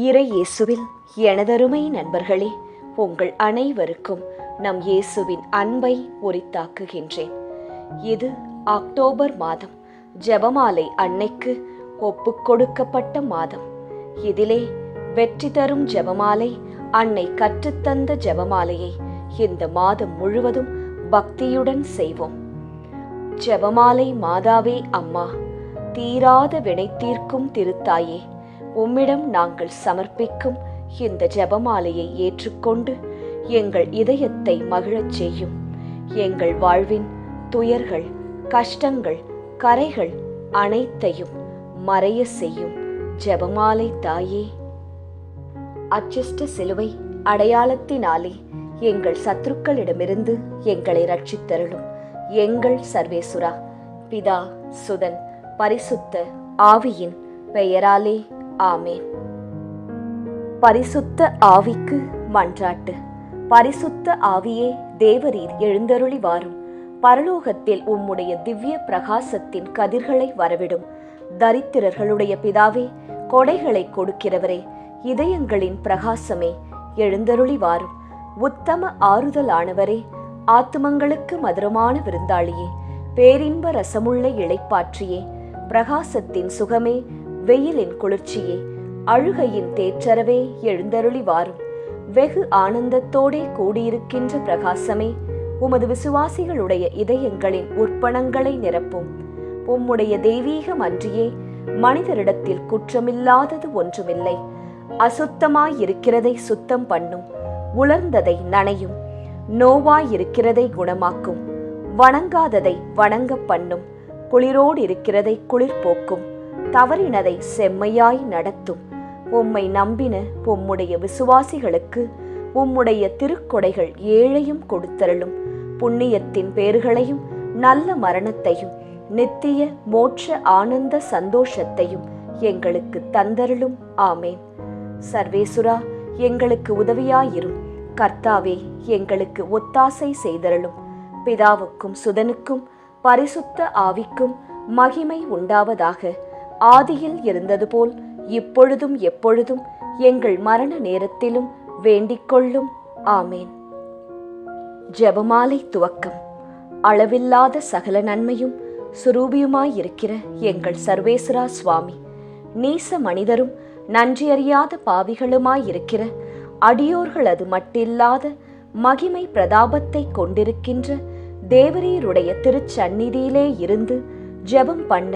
இறை இயேசுவில் எனதருமை நண்பர்களே, உங்கள் அனைவருக்கும் நம் இயேசுவின் அன்பை உரித்தாக்குகின்றேன். இது அக்டோபர் மாதம், ஜெபமாலை அன்னைக்கு ஒப்புக்கொடுக்கப்பட்ட மாதம். இதிலே வெற்றி தரும் ஜெபமாலை, அன்னை கற்றுத்தந்த ஜெபமாலையை இந்த மாதம் முழுவதும் பக்தியுடன் செய்வோம். ஜெபமாலை மாதாவே அம்மா, தீராத வினை தீர்க்கும் திருத்தாயே, உம்மிடம் நாங்கள் சமர்ப்பிக்கும் இந்த ஜெபமாலையை ஏற்றுக்கொண்டு எங்கள் இதயத்தை மகிழச் செய்யும். எங்கள் வாழ்வின் துயர்கள், கஷ்டங்கள், கரைகள் அனைத்தையும் மறைய செய்யும் ஜெபமாலை தாயே. அச்சிஷ்ட சிலுவை அடையாளத்தினாலே எங்கள் சத்துருக்களிடமிருந்து எங்களை ரட்சித்தருளும் எங்கள் சர்வேசுரா. பிதா, சுதன், பரிசுத்த ஆவியின் பெயராலே ஆமேன். பரிசுத்த ஆவிக்கு மன்றாட்டு. பரிசுத்த ஆவியே, தேவரீர் எழுந்தருளி வாரும். பரலோகத்தில் உம்முடைய திவ்ய பிரகாசத்தின் கதிர்களை வரவிடும். தரித்திரர்களுடைய பிதாவே, கொடைகளை கொடுக்கிறவரே, இதயங்களின் பிரகாசமே, எழுந்தருளி வாரும். உத்தம ஆறுதலானவரே, ஆத்துமங்களுக்கு மதுரமான விருந்தாளியே, பேரின்ப ரசமுள்ள இளைப்பாற்றியே, பிரகாசத்தின் சுகமே, வெயிலின் குளிர்ச்சியே, அழுகையின் தேற்றரவே, எழுந்தருளி வாரும். வெகு ஆனந்தத்தோடே கூடியிருக்கின்ற பிரகாசமே, உமது விசுவாசிகளுடைய இதயங்களின் உற்பணங்களை நிரப்பும். உம்முடைய தெய்வீகம் அன்றியே மனிதரிடத்தில் குற்றமில்லாதது ஒன்றுமில்லை. அசுத்தமாயிருக்கிறதை சுத்தம் பண்ணும், உலர்ந்ததை நனையும், நோவாயிருக்கிறதை குணமாக்கும், வணங்காததை வணங்க பண்ணும், குளிரோடு இருக்கிறதை குளிர் போக்கும், தவறினதை செம்மையாய் நடத்தும். உம்மை நம்பின உம்முடைய விசுவாசிகளுக்கு உம்முடைய திருக்கொடைகள் ஏழையும் கொடுத்தருளும். புண்ணியத்தின் பேறுகளையும் நல்ல மரணத்தையும் நித்திய மோட்ச ஆனந்த சந்தோஷத்தையும் எங்களுக்கு தந்தருளும். ஆமேன். சர்வேசுரா, எங்களுக்கு உதவியாயிரும். கர்த்தாவே, எங்களுக்கு ஒத்தாசை செய்தருளும். பிதாவுக்கும் சுதனுக்கும் பரிசுத்த ஆவிக்கும் மகிமை உண்டாவதாக. ஆதியில் இருந்தது போல் இப்பொழுதும் எப்பொழுதும் எங்கள் மரண நேரத்திலும் வேண்டிக்கொள்ளும். ஆமேன். ஜெபமாலை துவக்கம். அளவில்லாத சகல நன்மையும் சுரூபியுமாயிருக்கிற எங்கள் சர்வேஸ்வரா சுவாமி, நீச மனிதரும் நன்றியறியாத பாவிகளுமாயிருக்கிற அடியோர்களது மட்டில்லாத மகிமை பிரதாபத்தை கொண்டிருக்கின்ற தேவரீருடைய திருச்சந்நிதியிலே இருந்து ஜெபம் பண்ண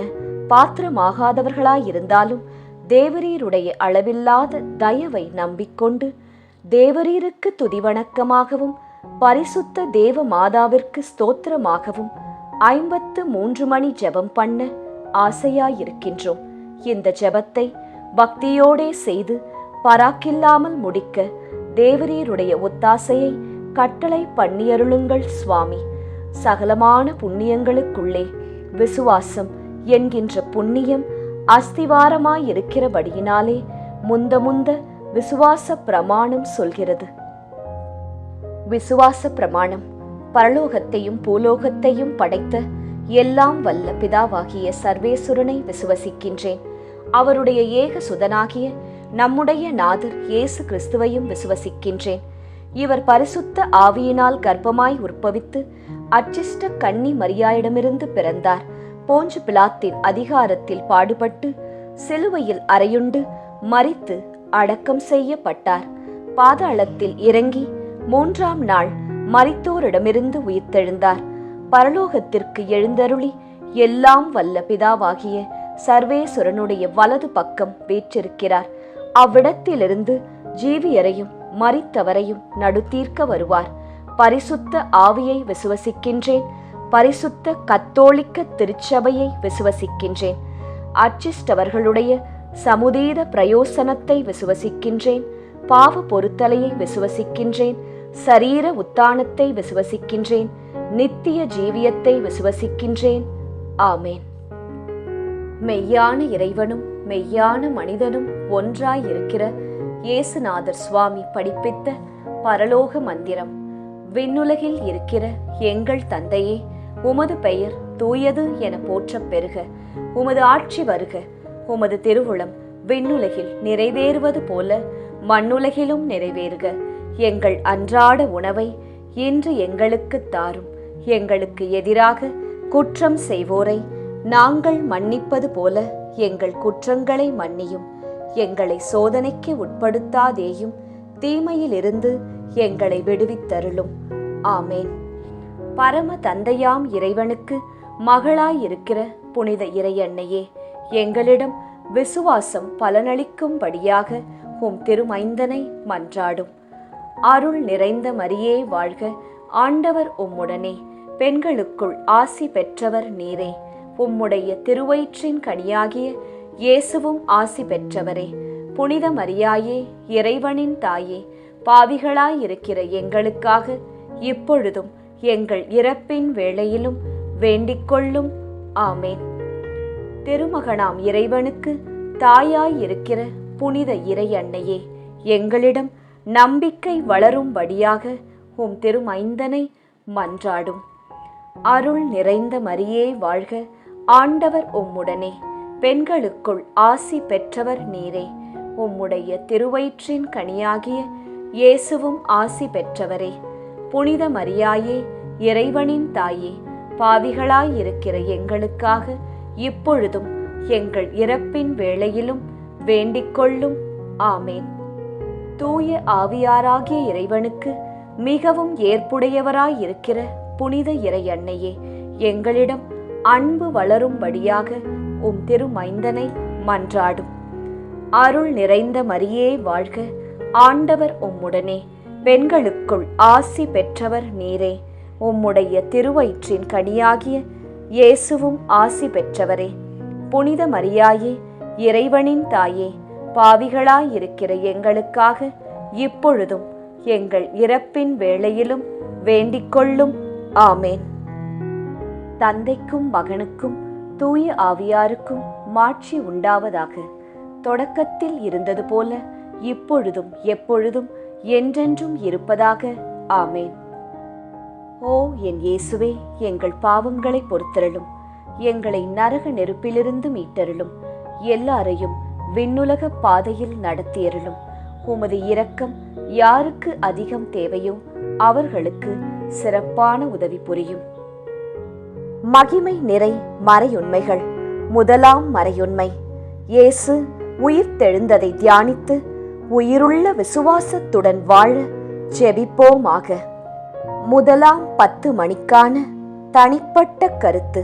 பாத்திரமாகாதவர்களாயிருந்தாலும் தேவரீருடைய அளவில்லாத தயவை நம்பிக்கொண்டு தேவரீருக்கு துதிவணக்கமாகவும் பரிசுத்த தேவ மாதாவிற்கு ஸ்தோத்திரமாகவும் 53 மணி ஜெபம் பண்ண ஆசையாயிருக்கின்றோம். இந்த ஜெபத்தை பக்தியோடே செய்து பராக்கில்லாமல் முடிக்க தேவரீருடைய ஒத்தாசையை கட்டளை பண்ணியருளுங்கள் சுவாமி. சகலமான புண்ணியங்களுக்குள்ளே விசுவாசம் என்கின்ற புண்ணியம் அஸ்திவாரமாயிருக்கிறபடியினாலே முந்த விசுவாச பிரமாணம் சொல்கிறது. விசுவாச பிரமாணம். பரலோகத்தையும் பூலோகத்தையும் படைத்த எல்லாம் வல்ல பிதாவாகிய சர்வேசுரனை விசுவசிக்கின்றேன். அவருடைய ஏக சுதனாகிய நம்முடைய நாதர் இயேசு கிறிஸ்துவையும் விசுவசிக்கின்றேன். இவர் பரிசுத்த ஆவியினால் கர்ப்பமாய் உற்பவித்து அச்சிஷ்ட கன்னி மரியாயிடமிருந்து பிறந்தார். போஞ்சு பிலாத்தின் அதிகாரத்தில் பாடுபட்டு சிலுவையில் அறையுண்டு மரித்து அடக்கம் செய்யப்பட்டார். பாதாளத்தில் இறங்கி 3ஆம் நாள் மரித்தோரிடமிருந்து உயிர்த்தெழுந்தார். பரலோகத்திற்கு எழுந்தருளி எல்லாம் வல்ல பிதாவாகிய சர்வேசுரனுடைய வலது பக்கம் வீற்றிருக்கிறார். அவ்விடத்திலிருந்து ஜீவியரையும் மரித்தவரையும் நடுத்தீர்க்க வருவார். பரிசுத்த ஆவியை விசுவசிக்கின்றேன். பரிசுத்த கத்தோலிக்க திருச்சபையை விசுவசிக்கின்றேன். அச்சிஷ்டவர்களுடைய சமுதீத பிரயோசனத்தை விசுவசிக்கின்றேன். பாவ பொறுத்தலையை விசுவசிக்கின்றேன். சரீர உத்தானத்தை விசுவசிக்கின்றேன். நித்திய ஜீவியத்தை விசுவசிக்கின்றேன். ஆமேன். மெய்யான இறைவனும் மெய்யான மனிதனும் ஒன்றாயிருக்கிற இயேசுநாதர் சுவாமி படிப்பித்த பரலோக மந்திரம். விண்ணுலகில் இருக்கிற எங்கள் தந்தையே, உமது பெயர் தூயது என போற்றப் பெறுக. உமது ஆட்சி வருக. உமது திருவுளம் விண்ணுலகில் நிறைவேறுவது போல மண்ணுலகிலும் நிறைவேறுக. எங்கள் அன்றாட உணவை இன்று எங்களுக்குத் தாரும். எங்களுக்கு எதிராக குற்றம் செய்வோரை நாங்கள் மன்னிப்பது போல எங்கள் குற்றங்களை மன்னியும். எங்களை சோதனைக்கு உட்படுத்தாதேயும், தீமையிலிருந்து எங்களை விடுவித்தருளும். ஆமேன். பரம தந்தையாம் இறைவனுக்கு மகளாயிருக்கிற புனித இறையன்னையே, எங்களிடம் விசுவாசம் பலனளிக்கும்படியாக உம் திருமைந்தனை மன்றாடும். அருள் நிறைந்த மரியே வாழ்க, ஆண்டவர் உம்முடனே, பெண்களுக்குள் ஆசி பெற்றவர் நீரே. உம்முடைய திருவயிற்றின் கனியாகிய இயேசுவும் ஆசி பெற்றவரே. புனித மரியாயே, இறைவனின் தாயே, பாவிகளாயிருக்கிற எங்களுக்காக இப்பொழுதும் எங்கள் இறப்பின் வேளையிலும் வேண்டிக்கொள்ளும். ஆமேன். திருமகனாம் இறைவனுக்கு தாயாயிருக்கிற புனித இறை அன்னையே, எங்களிடம் நம்பிக்கை வளரும்படியாக உம் திருமைந்தனை மன்றாடும். அருள் நிறைந்த மரியே வாழ்க, ஆண்டவர் உம்முடனே, பெண்களுக்குள் ஆசி பெற்றவர் நீரே. உம்முடைய திருவயிற்றின் கனியாகிய இயேசுவும் ஆசி பெற்றவரே. புனித மரியாயே, இறைவனின் தாயே, பாவிகளாயிருக்கிற எங்களுக்காக இப்பொழுதும் எங்கள் இறப்பின் வேளையிலும் வேண்டிக்கொள்ளும். ஆமேன். தூய ஆவியாராகிய இறைவனுக்கு மிகவும் ஏற்புடையவராயிருக்கிற புனித இறை அன்னையே, எங்களிடம் அன்பு வளரும்படியாக உம் திருமைந்தனை மன்றாடும். அருள் நிறைந்த மரியே வாழ்க, ஆண்டவர் உம்முடனே, பெண்களுக்குள் ஆசி பெற்றவர் நீரே. உம்முடைய திருவயிற்றின் கனியாகிய இயேசுவும் ஆசி பெற்றவரே. புனித மரியாயே, இறைவனின் தாயே, பாவிகளாயிருக்கிற எங்களுக்காக இப்பொழுதும் எங்கள் இறப்பின் வேளையிலும் வேண்டிக்கொள்ளும். ஆமேன். தந்தைக்கும் மகனுக்கும் தூய ஆவியாருக்கும் மாட்சி உண்டாவதாக. தொடக்கத்தில் இருந்தது போல இப்பொழுதும் எப்பொழுதும் என்றென்றும் இருப்பதாக. ஆமேன். ஓ என் இயேசுவே, எங்கள் பாவங்களை பொறுத்தருளும். எங்களை நரக நெருப்பிலிருந்து மீட்டருளும். எல்லாரையும் விண்ணுலக பாதையில் நடத்தியருளும். உமது இரக்கம் யாருக்கு அதிகம் தேவையோ அவர்களுக்கு சிறப்பான உதவி புரியும். மகிமை நிறை மறையுண்மைகள். முதலாம் மறையுண்மை, இயேசு உயிர்த்தெழுந்ததை தியானித்து உயிருள்ள விசுவாசத்துடன் வாழ ஜெபிப்போமாக. முதலாம் 10 மணிக்கான தனிப்பட்ட கருத்து.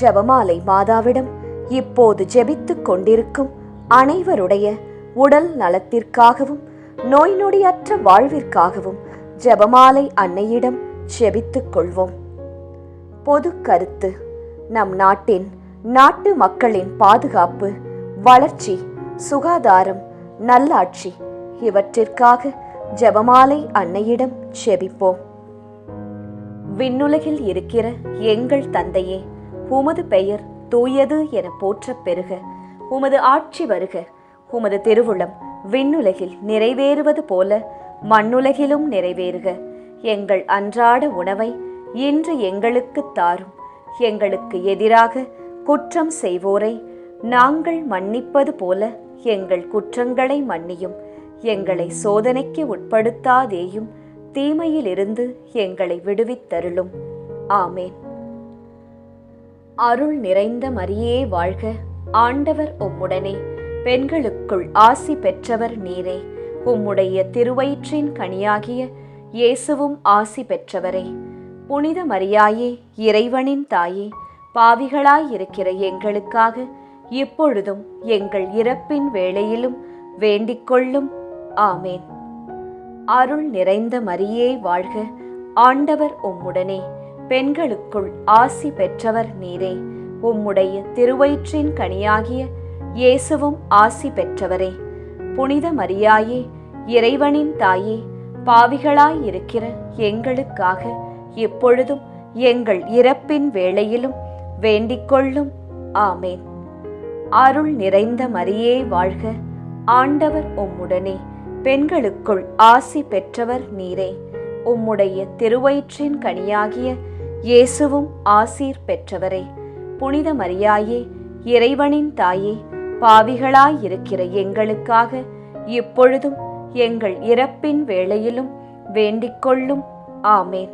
ஜெபமாலை மாதாவிடம் இப்போது ஜெபித்துக் கொண்டிருக்கும் அனைவருடைய உடல் நலத்திற்காகவும் நோய் நொடியற்ற வாழ்விற்காகவும் ஜெபமாலை அன்னையிடம் ஜெபித்துக் கொள்வோம். பொது கருத்து. நம் நாட்டு மக்களின் பாதுகாப்பு, வளர்ச்சி, சுகாதாரம், நல்லாட்சி இவற்றிற்காக ஜெபமாலை அன்னையிடம் ஜெபிப்போம். விண்ணுலகில் இருக்கிற எங்கள் தந்தையே, உமது பெயர் தூயது என போற்றப் பெறுக. உமது ஆட்சி வருக. உமது திருவுளம் விண்ணுலகில் நிறைவேறுவது போல மண்ணுலகிலும் நிறைவேறுக. எங்கள் அன்றாட உணவை இன்று எங்களுக்குத் தாரும். எங்களுக்கு எதிராக குற்றம் செய்வோரை நாங்கள் மன்னிப்பது போல எங்கள் குற்றங்களை மன்னியும். எங்களை சோதனைக்கு உட்படுத்தாதேயும், தீமையிலிருந்து எங்களை விடுவித்தருளும். ஆமேன். அருள் நிறைந்த மரியே வாழ்க, ஆண்டவர் உம்முடனே, பெண்களுக்குள் ஆசி பெற்றவர் நீரே. உம்முடைய திருவயிற்றின் கனியாகிய இயேசுவும் ஆசி பெற்றவரே. புனித மரியாயே, இறைவனின் தாயே, பாவிகளாயிருக்கிற எங்களுக்காக இப்பொழுதும் எங்கள் இறப்பின் வேளையிலும் வேண்டிக்கொள்ளும். ஆமேன். அருள் நிறைந்த மரியே வாழ்க, ஆண்டவர் உம்முடனே, பெண்களுக்குள் ஆசி பெற்றவர் நீரே. உம்முடைய திருவயிற்றின் கனியாகிய இயேசுவும் ஆசி பெற்றவரே. புனித மரியாயே, இறைவனின் தாயே, பாவிகளாயிருக்கிற எங்களுக்காக இப்பொழுதும் எங்கள் இறப்பின் வேளையிலும் வேண்டிக்கொள்ளும். ஆமேன். அருள் நிறைந்த மரியே வாழ்க, ஆண்டவர் உம்முடனே, பெண்களுக்குள் ஆசி பெற்றவர் நீரே. உம்முடைய திருவயிற்றின் கனியாகிய இயேசுவும் ஆசீர் பெற்றவரே. புனித மரியாயே, இறைவனின் தாயே, பாவிகளாயிருக்கிற எங்களுக்காக இப்பொழுதும் எங்கள் இறப்பின் வேளையிலும் வேண்டிக்கொள்ளும். ஆமேன்.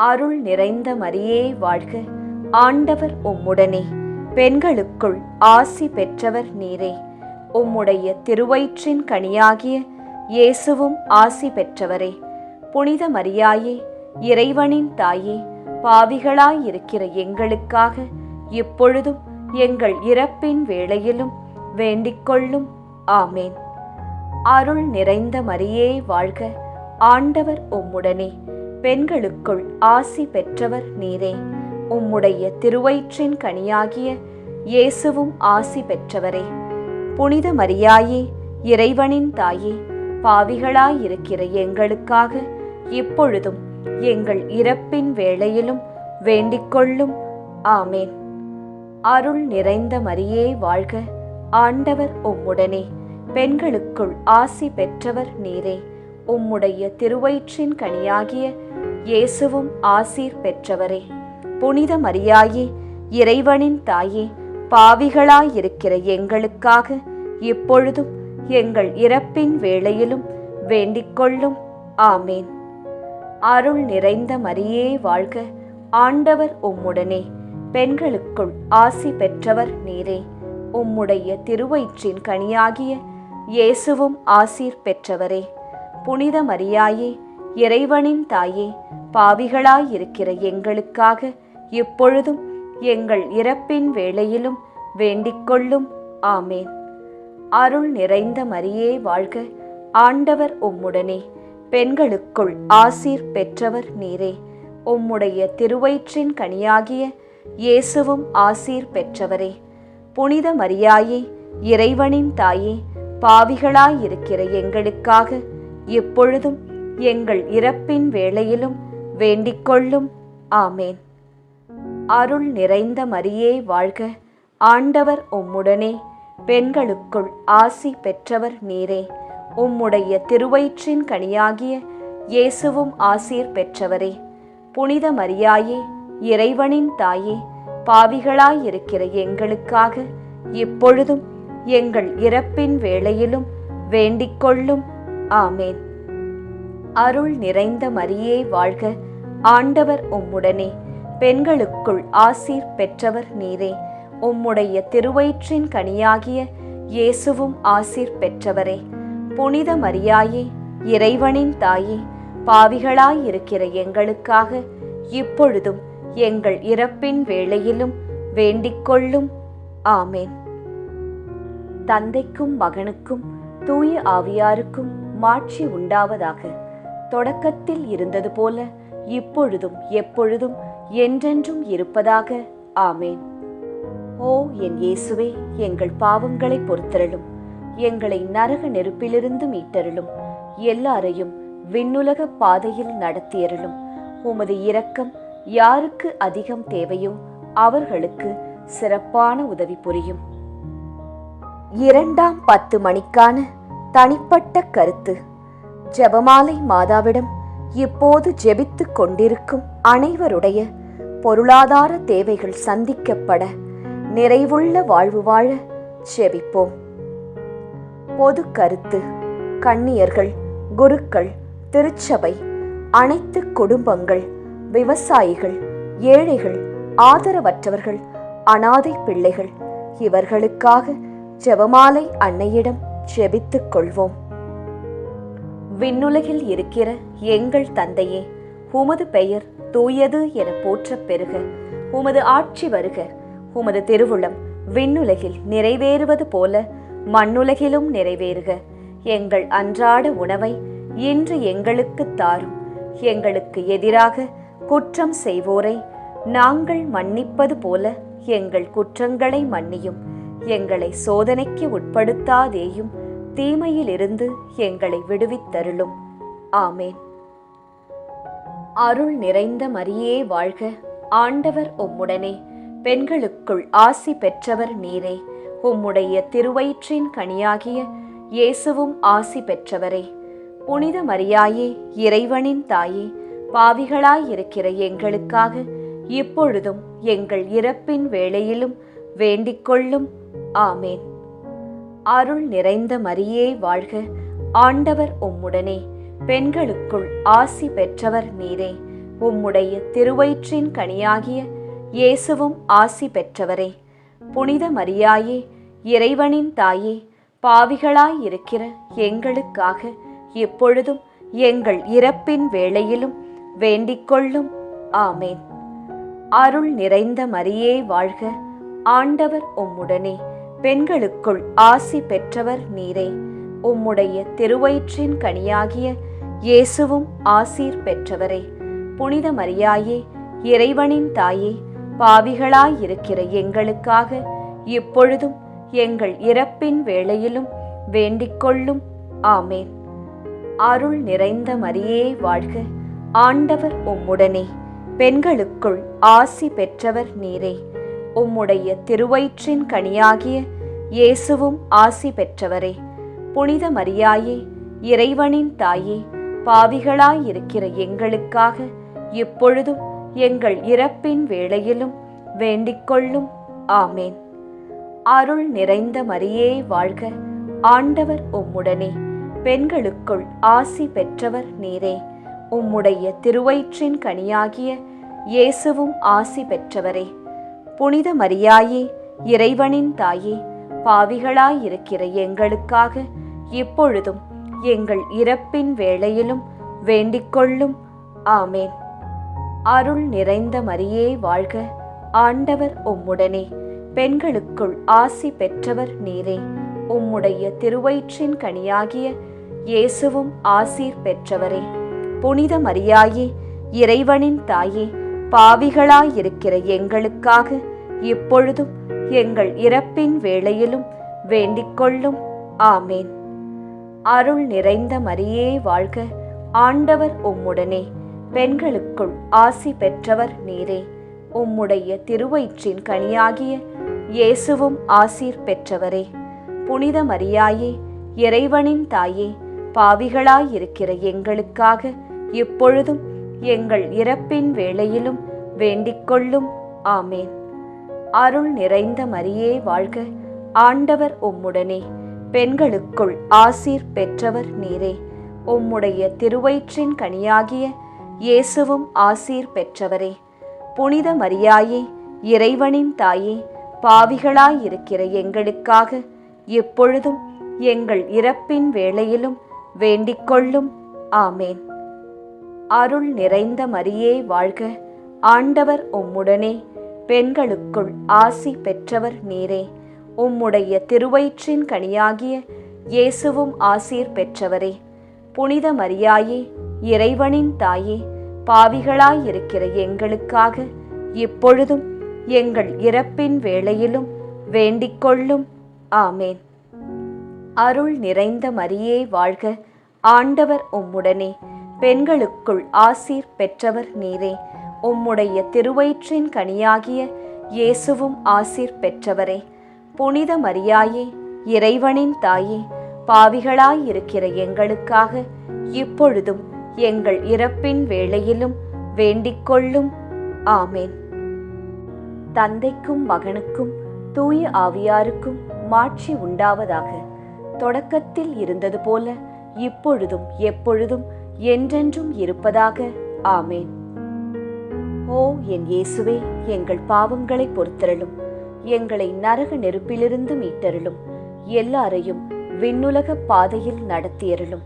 அருள் நிறைந்த மரியே வாழ்க, ஆண்டவர் உம்முடனே, பெண்களுக்குள் ஆசி பெற்றவர் நீரே. உம்முடைய திருவயிற்றின் கனியாகிய இயேசுவும் ஆசி பெற்றவரே. புனித மரியாயே, இறைவனின் தாயே, பாவிகளாயிருக்கிற எங்களுக்காக இப்பொழுதும் எங்கள் இறப்பின் வேளையிலும் வேண்டிக்கொள்ளும். ஆமேன். அருள் நிறைந்த மரியே வாழ்க, ஆண்டவர் உம்முடனே, பெண்களுக்குள் ஆசி பெற்றவர் நீரே. உம்முடைய திருவயிற்றின் கனியாகிய இயேசுவும் ஆசி பெற்றவரே. புனித மரியாயே, இறைவனின் தாயே, பாவிகளாயிருக்கிற எங்களுக்காக இப்பொழுதும் எங்கள் இறப்பின் வேளையிலும் வேண்டிக்கொள்ளும். ஆமேன். அருள் நிறைந்த மரியே வாழ்க, ஆண்டவர் உம்முடனே, பெண்களுக்குள் ஆசி பெற்றவர் நீரே. உம்முடைய திருவயிற்றின் கனியாகிய இயேசுவும் ஆசீர் பெற்றவரே. புனித மரியாயே, இறைவனின் தாயே, பாவிகளாயிருக்கிற எங்களுக்காக இப்பொழுதும் எங்கள் இறப்பின் வேளையிலும் வேண்டிக்கொள்ளும். ஆமேன். அருள் நிறைந்த மரியே வாழ்க, ஆண்டவர் உம்முடனே, பெண்களுக்குள் ஆசி பெற்றவர் நீரே. உம்முடைய திருவயிற்றின் கனியாகிய இயேசுவும் ஆசீர் பெற்றவரே. புனித மரியாயே, இறைவனின் தாயே, பாவிகளாயிருக்கிற எங்களுக்காக இப்பொழுதும் எங்கள் இறப்பின் வேளையிலும் வேண்டிக்கொள்ளும். ஆமேன். அருள் நிறைந்த மரியே வாழ்க, ஆண்டவர் உம்முடனே, பெண்களுக்குள் ஆசீர் பெற்றவர் நீரே. உம்முடைய திருவயிற்றின் கனியாகிய இயேசுவும் ஆசீர் பெற்றவரே. புனித மரியாயே, இறைவனின் தாயே, பாவிகளாயிருக்கிற எங்களுக்காக இப்பொழுதும் எங்கள் இறப்பின் வேளையிலும் வேண்டிக்கொள்ளும். ஆமேன். அருள் நிறைந்த மரியே வாழ்க, ஆண்டவர் உம்முடனே, பெண்களுக்குள் ஆசி பெற்றவர் நீரே. உம்முடைய திருவயிற்றின் கனியாகிய இயேசுவும் ஆசீர் பெற்றவரே. புனித மரியாயே, இறைவனின் தாயே, பாவிகளாயிருக்கிற எங்களுக்காக இப்பொழுதும் எங்கள் இறப்பின் வேளையிலும் வேண்டிக்கொள்ளும். ஆமேன். அருள் நிறைந்த மரியே வாழ்க, ஆண்டவர் உம்முடனே, பெண்களுக்குள் ஆசீர் பெற்றவர் நீரே. உம்முடைய திருவயிற்றின் கனியாகிய இயேசுவும் ஆசீர் பெற்றவரே. புனித மரியாயே, இறைவனின் தாயே, பாவிகளாயிருக்கிற எங்களுக்காக இப்பொழுதும் எங்கள் இறப்பின் வேளையிலும் வேண்டிக்கொள்ளும். ஆமேன். தந்தைக்கும் மகனுக்கும் தூய ஆவியாருக்கும் மாட்சி உண்டாவதாக. தொடக்கத்தில் இருந்தது போல இப்பொழுதும் எப்பொழுதும் என்றென்றும் இருப்பதாக. ஆமேன். ஓ என் இயேசுவே, எங்கள் பாவங்களை பொறுத்தருளும், எங்களை நரக நெருப்பிலிருந்து மீட்டருளும், எல்லாரையும் விண்ணுலக பாதையில் நடத்தியருளும். உமது இரக்கம் யாருக்கு அதிகம் தேவையோ அவர்களுக்கு சிறப்பான உதவி புரியும். 2ஆம் 10 மணிக்கான தனிப்பட்ட கருத்து. ஜெபமாலை மாதாவிடம் இப்போது ஜெபித்துக் கொண்டிருக்கும் அனைவருடைய பொருளாதார தேவைகள் சந்திக்கப்பட நிறைவுள்ள வாழ்வு வாழ ஜெபிப்போம். பொது கருத்து. கன்னியர்கள், குருக்கள், திருச்சபை, அனைத்து குடும்பங்கள், விவசாயிகள், ஏழைகள், ஆதரவற்றவர்கள், அனாதை பிள்ளைகள் இவர்களுக்காக ஜெபமாலை அன்னையிடம் ஜெபித்துக் கொள்வோம். விண்ணுலகில் இருக்கிற எங்கள் தந்தையே, உமது பெயர் தூயது என போற்றப் பெறுக. உமது ஆட்சி வருக. உமது திருவுளம் விண்ணுலகில் நிறைவேறுவது போல மண்ணுலகிலும் நிறைவேறுக. எங்கள் அன்றாட உணவை இன்று எங்களுக்கு தாரும். எங்களுக்கு எதிராக குற்றம் செய்வோரை நாங்கள் மன்னிப்பது போல எங்கள் குற்றங்களை மன்னியும். எங்களை சோதனைக்கு உட்படுத்தாதேயும், தீமையிலிருந்து எங்களை விடுவித்தருளும். ஆமேன். அருள் நிறைந்த மரியே வாழ்க, ஆண்டவர் உம்முடனே, பெண்களுக்குள் ஆசி பெற்றவர் நீரே. உம்முடைய திருவயிற்றின் கனியாகிய இயேசுவும் ஆசி பெற்றவரே. புனித மரியாயே, இறைவனின் தாயே, பாவிகளாயிருக்கிற எங்களுக்காக இப்பொழுதும் எங்கள் இறப்பின் வேளையிலும் வேண்டிக்கொள்ளும். ஆமேன். அருள் நிறைந்த மரியே வாழ்க, ஆண்டவர் உம்முடனே, பெண்களுக்குள் ஆசி பெற்றவர் நீரே. உம்முடைய திருவயிற்றின் கனியாகிய இயேசுவும் ஆசி பெற்றவரே. புனித மரியாயே, இறைவனின் தாயே, பாவிகளாயிருக்கிற எங்களுக்காக எப்பொழுதும் எங்கள் இறப்பின் வேளையிலும் வேண்டிக்கொள்ளும். ஆமேன். அருள் நிறைந்த மரியே வாழ்க, ஆண்டவர் உம்முடனே, பெண்களுக்குள் ஆசி பெற்றவர் நீரே. உம்முடைய திருவயிற்றின் கனியாகிய இயேசுவும் ஆசீர் பெற்றவரே. புனித மரியாயே, இறைவனின் தாயே, பாவிகளாயிருக்கிற எங்களுக்காக இப்பொழுதும் எங்கள் இறப்பின் வேளையிலும் வேண்டிக்கொள்ளும். ஆமேன். அருள் நிறைந்த மரியே வாழ்க, ஆண்டவர் உம்முடனே, பெண்களுக்குள் ஆசி பெற்றவர் நீரே. உம்முடைய திருவயிற்றின் கனியாகிய இயேசுவும் ஆசி பெற்றவரே. புனித மரியாயே, இறைவனின் தாயே, பாவிகளாயிருக்கிற எங்களுக்காக இப்பொழுதும் எங்கள் இறப்பின் வேளையிலும் வேண்டிக்கொள்ளும். ஆமேன். அருள் நிறைந்த மரியே வாழ்க, ஆண்டவர் உம்முடனே, பெண்களுக்குள் ஆசி பெற்றவர் நீரே. உம்முடைய திருவயிற்றின் கனியாகிய இயேசுவும் ஆசி பெற்றவரே. புனித மரியாயே, இறைவனின் தாயே, பாவிகளாயிருக்கிற எங்களுக்காக இப்பொழுதும் எங்கள் இறப்பின் வேளையிலும் வேண்டிக்கொள்ளும். ஆமேன். அருள் நிறைந்த மரியே வாழ்க, ஆண்டவர் உம்முடனே, பெண்களுக்குள் ஆசி பெற்றவர் நீரே. உம்முடைய திருவயிற்றின் கனியாகிய இயேசுவும் ஆசீர் பெற்றவரே. புனித மரியாயே, இறைவனின் தாயே, பாவிகளாயிருக்கிற எங்களுக்காக இப்பொழுதும் எங்கள் இறப்பின் வேளையிலும் வேண்டிக்கொள்ளும். ஆமேன். அருள் நிறைந்த மரியே வாழ்க, ஆண்டவர் உம்முடனே, பெண்களுக்குள் ஆசி பெற்றவர் நீரே. உம்முடைய திருவயிற்றின் கனியாகிய இயேசுவும் ஆசீர் பெற்றவரே. புனித மரியாயே, இறைவனின் தாயே, பாவிகளாயிருக்கிற எங்களுக்காக இப்பொழுதும் எங்கள் இறப்பின் வேளையிலும் வேண்டிக்கொள்ளும். ஆமேன். அருள் நிறைந்த மரியே வாழ்க, ஆண்டவர் உம்முடனே, பெண்களுக்குள் ஆசீர் பெற்றவர் நீரே. உம்முடைய திருவயிற்றின் கனியாகிய இயேசுவும் ஆசீர் பெற்றவரே. புனித மரியாயே, இறைவனின் தாயே, பாவிகளாயிருக்கிற எங்களுக்காக எப்பொழுதும் எங்கள் இறப்பின் வேளையிலும் வேண்டிக்கொள்ளும். ஆமேன். அருள் நிறைந்த மரியே வாழ்க, ஆண்டவர் உம்முடனே, பெண்களுக்குள் ஆசி பெற்றவர் நீரே. உம்முடைய திருவயிற்றின் கனியாகிய இயேசுவும் ஆசீர் பெற்றவரே. புனித மரியாயே, இறைவனின் தாயே, பாவிகளாயிருக்கிற எங்களுக்காக இப்பொழுதும் எங்கள் இறப்பின் வேளையிலும் வேண்டிக்கொள்ளும். ஆமேன். அருள் நிறைந்த மரியே வாழ்க, ஆண்டவர் உம்முடனே, பெண்களுக்குள் ஆசீர் பெற்றவர் நீரே. உம்முடைய திருவயிற்றின் கனியாகிய இயேசுவும் ஆசீர் பெற்றவரே. புனித மரியாயே, இறைவனின் தாயே, பாவிகளாயிருக்கிற எங்களுக்காக இப்பொழுதும் எங்கள் இறப்பின் வேளையிலும் வேண்டிக்கொள்ளும். ஆமேன். தந்தைக்கும் மகனுக்கும் தூய ஆவியாருக்கும் மாட்சி உண்டாவதாக. தொடக்கத்தில் இருந்தது போல இப்பொழுதும் எப்பொழுதும் என்றென்றும் இருப்பதாக. ஆமேன். ஓ என் இயேசுவே, எங்கள் பாவங்களை பொறுத்தருளும், எங்களை நரக நெருப்பிலிருந்து மீட்டருளும், எல்லாரையும் விண்ணுலக பாதையில் நடத்தியருளும்.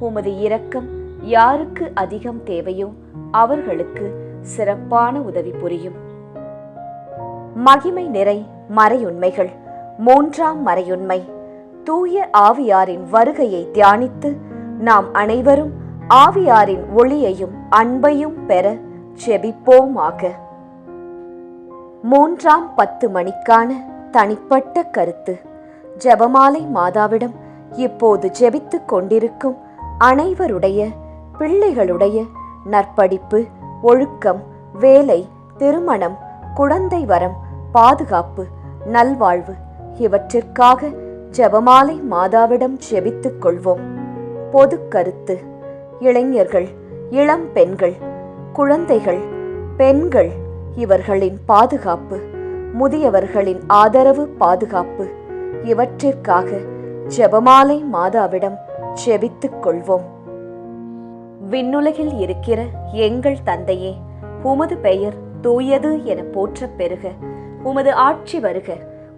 உமது இரக்கம் யாருக்கு அதிகம் தேவையோ அவர்களுக்கு சிறப்பான உதவி புரியும். மகிமை நிறை மறையுண்மைகள். மூன்றாம் மறையுண்மை, தூய ஆவியாரின் வருகையை தியானித்து நாம் அனைவரும் ஆவியாரின் ஒளியையும் அன்பையும் பெற ஜெபிப்போமாக. 3ஆம் 10 மணிக்கான தனிப்பட்ட கருத்து. ஜெபமாலை மாதாவிடம் இப்போது ஜெபித்துக் கொண்டிருக்கும் அனைவருடைய பிள்ளைகளுடைய நற்படிப்பு, ஒழுக்கம், வேலை, திருமணம், குழந்தை வரம், பாதுகாப்பு, நல்வாழ்வு இவற்றிற்காக ஜெபமாலை மாதாவிடம் ஜெபித்துக் கொள்வோம். பொது கருத்து. இளைஞர்கள், இளம் பெண்கள், குழந்தைகள், பெண்கள் இவர்களின் பாதுகாப்பு, முதியவர்களின் ஆதரவு, பாதுகாப்பு இவற்றிற்காக ஜெபமாலை மாதாவிடம் ஜெபித்துக் கொள்வோம். விண்ணுலகில் இருக்கிற எங்கள் தந்தையே, உமது பெயர் தூயது என போற்றப் பெறுக. உமது ஆட்சி வருக.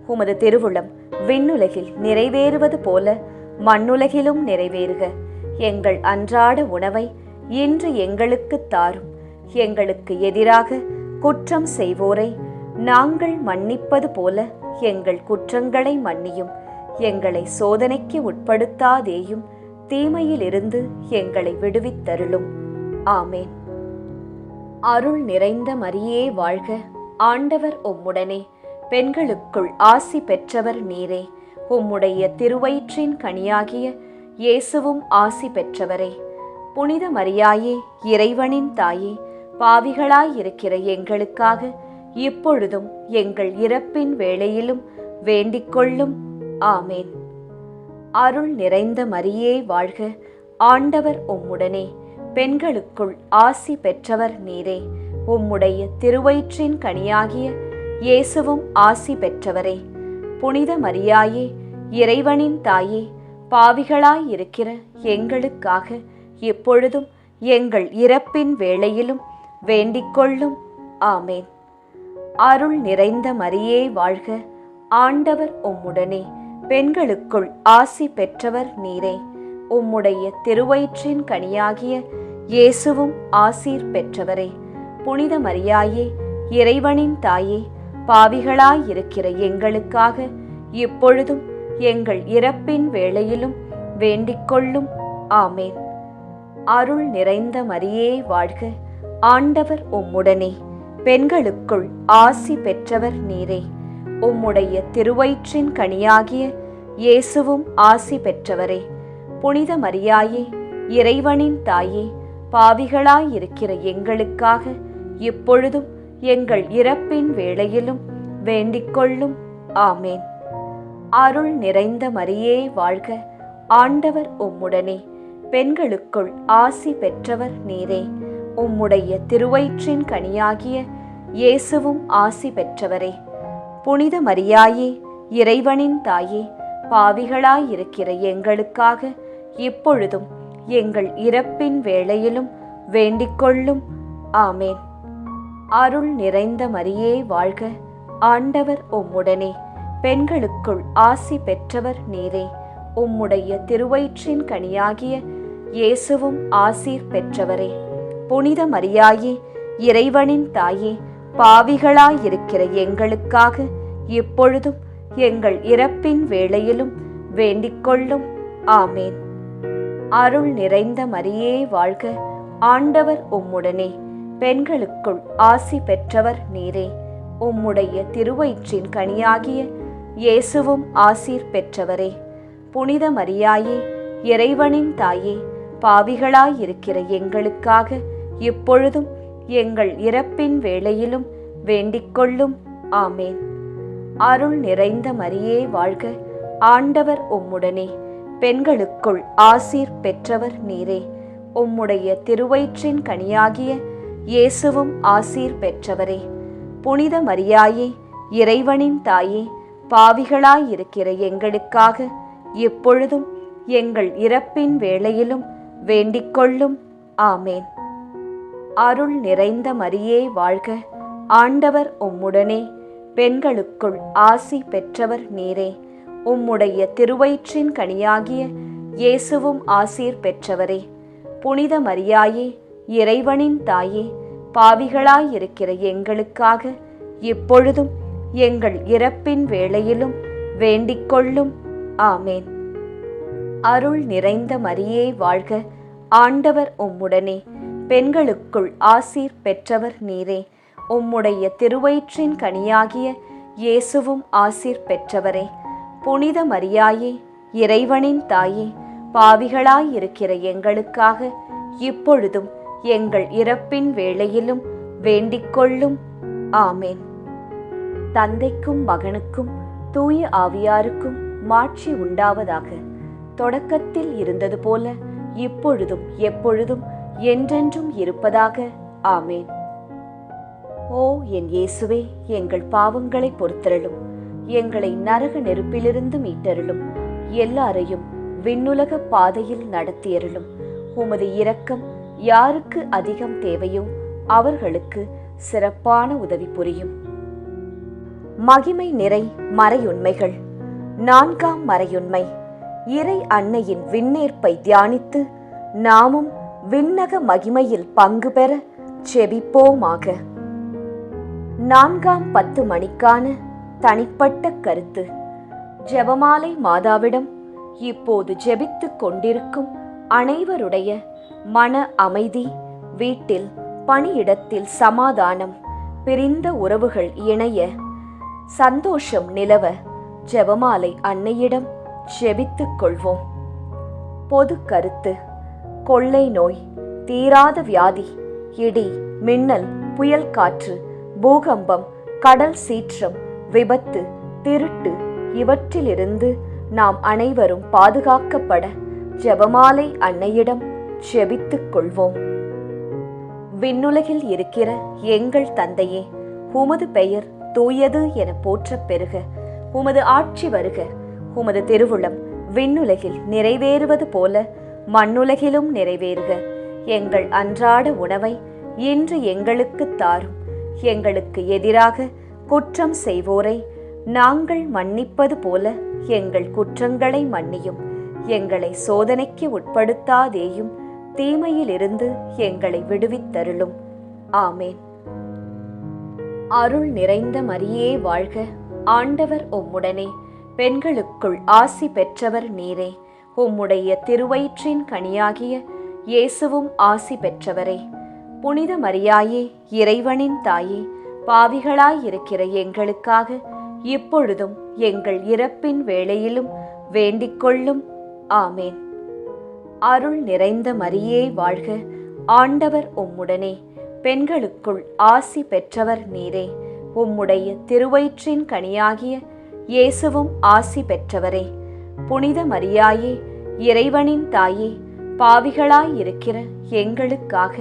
உமது திருவுளம் விண்ணுலகில் நிறைவேறுவது போல மண்ணுலகிலும் நிறைவேறுக. எங்கள் அன்றாட உணவை இன்று எங்களுக்குத் தாரும். எங்களுக்கு எதிராக குற்றம் செய்வோரை நாங்கள் மன்னிப்பது போல எங்கள் குற்றங்களை மன்னியும். எங்களை சோதனைக்கு உட்படுத்தாதேயும், தீமையிலிருந்து எங்களை விடுவித்தருளும். ஆமேன். அருள் நிறைந்த மரியே வாழ்க. ஆண்டவர் உம்முடனே. பெண்களுக்குள் ஆசி பெற்றவர் நீரே. உம்முடைய திருவயிற்றின் கனியாகிய இயேசுவும் ஆசி பெற்றவரே. புனித மரியாயே, இறைவனின் தாயே, பாவிகளாயிருக்கிற எங்களுக்காக இப்பொழுதும் எங்கள் இறப்பின் வேளையிலும் வேண்டிக்கொள்ளும். ஆமேன். அருள் நிறைந்த மரியே வாழ்க. ஆண்டவர் உம்முடனே. பெண்களுக்குள் ஆசி பெற்றவர் நீரே. உம்முடைய திருவயிற்றின் கனியாகிய இயேசுவும் ஆசி பெற்றவரே. புனித மரியாயே, இறைவனின் தாயே, பாவிகளாயிருக்கிற எங்களுக்காக இப்பொழுதும் எங்கள் இறப்பின் வேளையிலும் வேண்டிக்கொள்ளும். ஆமேன். அருள் நிறைந்த மரியே வாழ்க. ஆண்டவர் உம்முடனே. பெண்களுக்குள் ஆசி பெற்றவர் நீரே. உம்முடைய திருவயிற்றின் கனியாகிய இயேசுவும் ஆசீர் பெற்றவரே. புனித மரியாயே, இறைவனின் தாயே, பாவிகளாயிருக்கிற எங்களுக்காக இப்பொழுதும் எங்கள் இறப்பின் வேளையிலும் வேண்டிக்கொள்ளும். ஆமேன். அருள் நிறைந்த மரியே வாழ்க. ஆண்டவர் உம்முடனே. பெண்களுக்குள் ஆசி பெற்றவர் நீரே. உம்முடைய திருவயிற்றின் கனியாகிய இயேசுவும் ஆசி பெற்றவரே. புனித மரியாயே, இறைவனின் தாயே, பாவிகளாயிருக்கிற எங்களுக்காக இப்பொழுதும் எங்கள் இறப்பின் வேளையிலும் வேண்டிக்கொள்ளும். ஆமேன். அருள் நிறைந்த மரியே வாழ்க. ஆண்டவர் உம்முடனே. பெண்களுக்குள் ஆசி பெற்றவர் நீரே. உம்முடைய திருவயிற்றின் கனியாகிய இயேசுவும் ஆசி பெற்றவரே. புனித மரியாயே, இறைவனின் தாயே, பாவிகளாயிருக்கிற எங்களுக்காக இப்பொழுதும் எங்கள் இறப்பின் வேளையிலும் வேண்டிக்கொள்ளும். ஆமேன். அருள் நிறைந்த மரியே வாழ்க. ஆண்டவர் உம்முடனே. பெண்களுக்குள் ஆசி பெற்றவர் நீரே. உம்முடைய திருவயிற்றின் கனியாகிய இயேசுவும் ஆசீர் பெற்றவரே. புனித மரியாயே, இறைவனின் தாயே, பாவிகளாயிருக்கிற எங்களுக்காக இப்பொழுதும் எங்கள் இறப்பின் வேளையிலும் வேண்டிக்கொள்ளும். ஆமேன். அருள் நிறைந்த மரியே வாழ்க. ஆண்டவர் உம்முடனே. பெண்களுக்குள் ஆசி பெற்றவர் நீரே. உம்முடைய திருவயிற்றின் கனியாகிய இயேசுவும் ஆசீர் பெற்றவரே. புனித மரியாயே, இறைவனின் தாயே, பாவிகளாயிருக்கிற எங்களுக்காக இப்பொழுதும் எங்கள் இறப்பின் வேளையிலும் வேண்டிக்கொள்ளும். ஆமேன். அருள் நிறைந்த மரியே வாழ்க. ஆண்டவர் உம்முடனே. பெண்களுக்குள் ஆசீர் பெற்றவர் நீரே. உம்முடைய திருவயிற்றின் கனியாகிய இயேசுவும் ஆசீர் பெற்றவரே. புனித மரியாயே, இறைவனின் தாயே, பாவிகளாயிருக்கிற எங்களுக்காக இப்பொழுதும் எங்கள் இறப்பின் வேளையிலும் வேண்டிக்கொள்ளும். ஆமேன். அருள் நிறைந்த மரியே வாழ்க. ஆண்டவர் உம்முடனே. பெண்களுக்குள் ஆசி பெற்றவர் நீரே. உம்முடைய திருவயிற்றின் கனியாகிய இயேசுவும் ஆசீர் பெற்றவரே. புனித மரியாயே, இறைவனின் தாயே, பாவிகளாயிருக்கிற எங்களுக்காக இப்பொழுதும் எங்கள் இறப்பின் வேளையிலும் வேண்டிக்கொள்ளும். ஆமேன். அருள் நிறைந்த மரியே வாழ்க. ஆண்டவர் உம்முடனே. பெண்களுக்குள் ஆசீர் பெற்றவர் நீரே. உம்முடைய திருவயிற்றின் கனியாகிய இயேசுவும் ஆசீர் பெற்றவரே. புனித மரியாயே, இறைவனின் தாயே, பாவிகளாயிருக்கிற எங்களுக்காக இப்பொழுதும் எங்கள் இறப்பின் வேளையிலும் வேண்டிக்கொள்ளும். ஆமேன். தந்தைக்கும் மகனுக்கும் தூய ஆவியாருக்கும் மாட்சி உண்டாவதாக. தொடக்கத்தில் இருந்தது போல இப்பொழுதும் எப்பொழுதும் என்றென்றும் இருப்பதாக. ஆமேன். ஓ என் இயேசுவே, எங்கள் பாவங்களை பொறுத்தருளும். எங்களை நரக நெருப்பிலிருந்து மீட்டருளும். எல்லாரையும் விண்ணுலக பாதையில் நடத்தியருளும். உமது இரக்கம் யாருக்கு அதிகம் தேவையோ அவர்களுக்கு சிறப்பான உதவி புரியும். மகிமை நிறை மறையுண்மைகள். 4ஆம் மறையுண்மை. இறை அன்னையின் விண்ணேற்பை தியானித்து நாமும் விண்ணக மகிமையில் பங்கு பெற செபிப்போமாக. 4ஆம் 10 மணிக்கான தனிப்பட்ட கருத்து. ஜெபமாலை மாதாவிடம் இப்போது ஜெபித்துக் கொண்டிருக்கும் அனைவருடைய மன அமைதி, வீட்டில் பணியிடத்தில் சமாதானம், பிரிந்த உறவுகள் இணைய சந்தோஷம் நிலவ ஜெபமாலை அன்னையிடம் ஜெபித்துக் கொள்வோம். பொது கருத்து. கொள்ளை நோய், தீராத வியாதி, இடி, மின்னல், புயல் காற்று, பூகம்பம், கடல் சீற்றம், விபத்து, திருட்டு இவற்றிலிருந்து நாம் அனைவரும் பாதுகாக்கப்பட ஜெபமாலை அன்னையிடம் ஜெபித்துக் கொள்வோம். விண்ணுலகில் இருக்கிற எங்கள் தந்தையே, உமது பெயர் தூயது என போற்றப் பெறுக. உமது ஆட்சி வருக. உமது திருவுளம் விண்ணுலகில் நிறைவேறுவது போல மண்ணுலகிலும் நிறைவேறுக. எங்கள் அன்றாட உணவை இன்று எங்களுக்கு தாரும். எங்களுக்கு எதிராக குற்றம் செய்வோரை நாங்கள் மன்னிப்பது போல எங்கள் குற்றங்களை மன்னியும். எங்களை சோதனைக்கு உட்படுத்தாதேயும், தீமையிலிருந்து எங்களை விடுவித்தருளும். ஆமேன். அருள் நிறைந்த மரியே வாழ்க. ஆண்டவர் உம்முடனே. பெண்களுக்குள் ஆசி பெற்றவர் நீரே. உம்முடைய திருவயிற்றின் கனியாகிய இயேசுவும் ஆசி பெற்றவரே. புனித மரியாயே, இறைவனின் தாயே, பாவிகளாயிருக்கிற எங்களுக்காக இப்பொழுதும் எங்கள் இறப்பின் வேளையிலும் வேண்டிக்கொள்ளும். ஆமேன். அருள் நிறைந்த மரியே வாழ்க. ஆண்டவர் உம்முடனே. பெண்களுக்குள் ஆசி பெற்றவர் நீரே. உம்முடைய திருவயிற்றின் கனியாகிய இயேசுவும் ஆசி பெற்றவரே. புனித மரியாயே, இறைவனின் தாயே, பாவிகளாயிருக்கிற எங்களுக்காக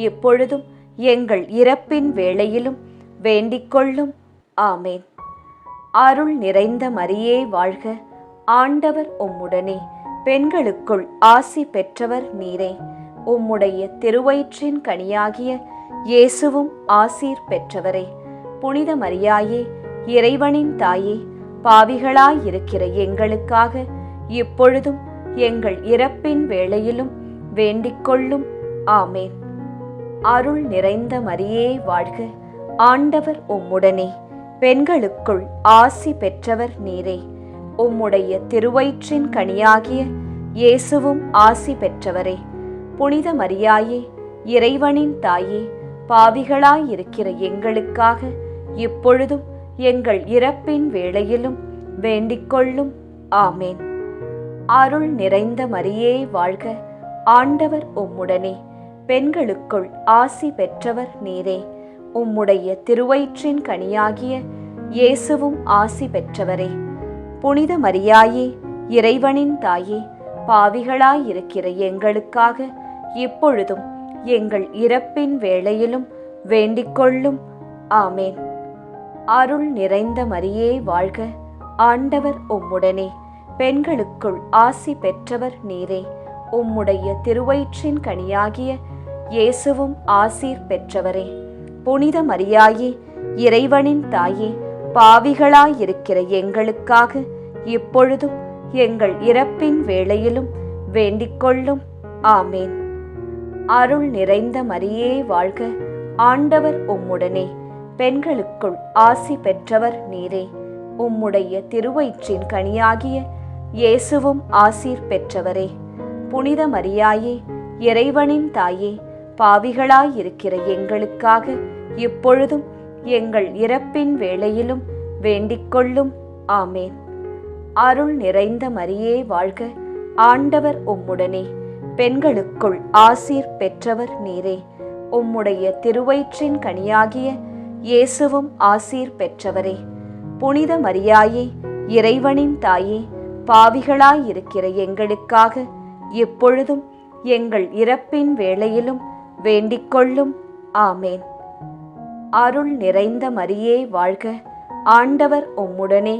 இப்பொழுதும் எங்கள் இறப்பின் வேளையிலும் வேண்டிக்கொள்ளும். ஆமேன். அருள் நிறைந்த மரியே வாழ்க. ஆண்டவர் உம்முடனே. பெண்களுக்குள் ஆசி பெற்றவர் நீரே. உம்முடைய திருவயிற்றின் கனியாகிய இயேசுவும் ஆசீர் பெற்றவரே. புனித மரியாயே, இறைவனின் தாயே, பாவிகளாயிருக்கிற எங்களுக்காக இப்பொழுதும் எங்கள் இறப்பின் வேளையிலும் வேண்டிக்கொள்ளும். ஆமேன். அருள் நிறைந்த மரியே வாழ்க. ஆண்டவர் உம்முடனே. பெண்களுக்குள் ஆசி பெற்றவர் நீரே. உம்முடைய திருவயிற்றின் கனியாகிய இயேசுவும் ஆசி பெற்றவரே. புனித மரியாயே, இறைவனின் தாயே, பாவிகளாயிருக்கிற எங்களுக்காக இப்பொழுதும் எங்கள் இறப்பின் வேளையிலும் வேண்டிக்கொள்ளும். ஆமேன். அருள் நிறைந்த மரியே வாழ்க. ஆண்டவர் உம்முடனே. பெண்களுக்குள் ஆசி பெற்றவர் நீரே. உம்முடைய திருவயிற்றின் கனியாகிய இயேசுவும் ஆசி பெற்றவரே. புனித மரியாயே, இறைவனின் தாயே, பாவிகளாயிருக்கிற எங்களுக்காக இப்பொழுதும் எங்கள் இறப்பின் வேளையிலும் வேண்டிக்கொள்ளும். ஆமேன். அருள் நிறைந்த மரியே வாழ்க. ஆண்டவர் உம்முடனே. பெண்களுக்குள் ஆசி பெற்றவர் நீரே. உம்முடைய திருவயிற்றின் கனியாகிய இயேசுவும் ஆசீர் பெற்றவரே. புனித மரியாயே, இறைவனின் தாயே, பாவிகளாயிருக்கிற எங்களுக்காக இப்பொழுதும் எங்கள் இறப்பின் வேளையிலும் வேண்டிக்கொள்ளும். ஆமேன். அருள் நிறைந்த மரியே வாழ்க. ஆண்டவர் உம்முடனே. பெண்களுக்குள் ஆசி பெற்றவர் நீரே. உம்முடைய திருவயிற்றின் கனியாகிய இயேசுவும் ஆசீர் பெற்றவரே. புனித மரியாயே, இறைவனின் தாயே, பாவிகளாயிருக்கிற எங்களுக்காக இப்பொழுதும் எங்கள் இறப்பின் வேளையிலும் வேண்டிக்கொள்ளும். ஆமேன். அருள் நிறைந்த மரியே வாழ்க. ஆண்டவர் உம்முடனே. பெண்களுக்குள் ஆசீர் பெற்றவர் நீரே. உம்முடைய திருவயிற்றின் கனியாகிய இயேசுவும் ஆசீர் பெற்றவரே. புனித மரியாயே, இறைவனின் தாயே, பாவிகளாயிருக்கிற எங்களுக்காக இப்பொழுதும் எங்கள் இறப்பின் வேளையிலும் வேண்டிக்கொள்ளும். ஆமேன். அருள் நிறைந்த மரியே வாழ்க. ஆண்டவர் உம்முடனே.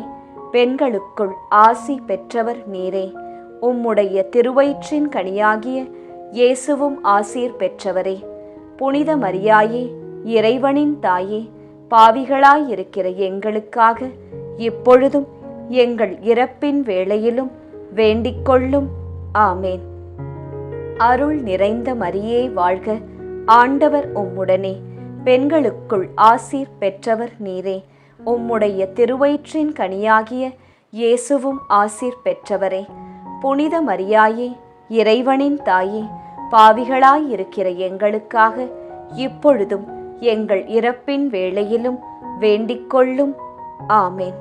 பெண்களுக்குள் ஆசி பெற்றவர் நீரே. உம்முடைய திருவயிற்றின் கனியாகிய இயேசுவும் ஆசீர் பெற்றவரே. புனித மரியாயே, இறைவனின் தாயே, பாவிகளாயிருக்கிற எங்களுக்காக இப்பொழுதும் எங்கள் இறப்பின் வேளையிலும் வேண்டிக்கொள்ளும். ஆமேன். அருள் நிறைந்த மரியே வாழ்க, ஆண்டவர் உம்முடனே. பெண்களுக்குள் ஆசீர் பெற்றவர் நீரே. உம்முடைய திருவயிற்றின் கனியாகிய இயேசுவும் ஆசீர் பெற்றவரே. புனித மரியாயே, இறைவனின் தாயே, பாவிகளாயிருக்கிற எங்களுக்காக இப்பொழுதும் எங்கள் இறப்பின் வேளையிலும் வேண்டிக்கொள்ளும். ஆமேன்.